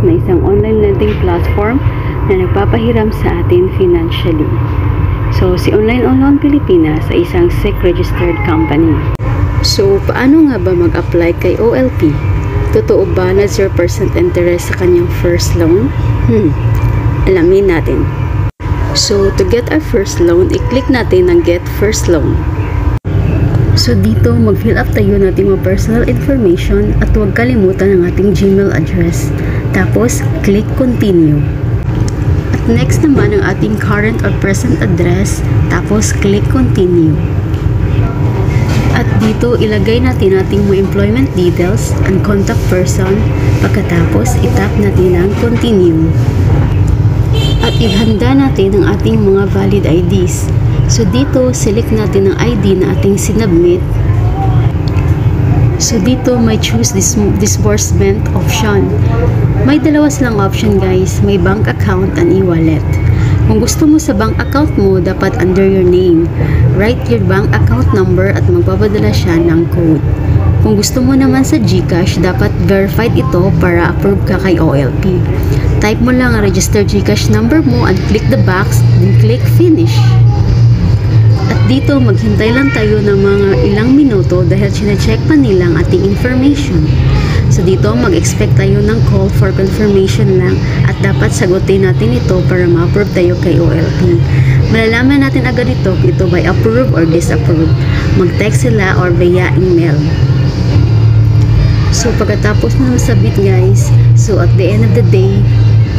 na isang online lending platform na nagpapahiram sa atin financially. So, si Online Loan Pilipinas ay isang SEC-registered company. So, paano nga ba mag-apply kay OLP? Totoo ba na 0% interest sa kanyang first loan? Alamin natin. So, to get our first loan, i-click natin ang Get First Loan. So, dito, mag-fill up tayo ng ating mga personal information at huwag kalimutan ang ating Gmail address. Tapos, click Continue. At next naman ang ating current or present address. Tapos, click Continue. At dito, ilagay natin ating mga employment details and contact person. Pagkatapos, itap natin ang Continue. At ihanda natin ang ating mga valid IDs. So dito, select natin ang ID na ating sinubmit. So dito, may choose disbursement option. May dalawa silang option guys. May bank account and e-wallet. Kung gusto mo sa bank account mo, dapat under your name. Write your bank account number at magpapadala siya ng code. Kung gusto mo naman sa GCash, dapat verified ito para approve ka kay OLP. Type mo lang ang registered GCash number mo and click the box, then click Finish. At dito, maghintay lang tayo ng mga ilang minuto dahil sine-check pa nila ang ating information. So dito, mag-expect tayo ng call for confirmation lang at dapat sagutin natin ito para ma-approve tayo kay OLP. Malalaman natin agad ito by approve or disapprove. Mag-text sila or via email. So pagkatapos na submit guys, so at the end of the day,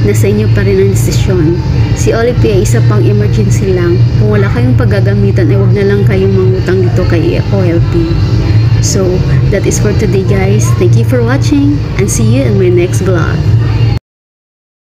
nasa inyo pa rin ang desisyon. Si OLP ay isa pang emergency lang. Kung wala kayong paggagamitan, ay wag na lang kayong mangutang dito kay OLP. So, that is for today guys. Thank you for watching and see you in my next vlog.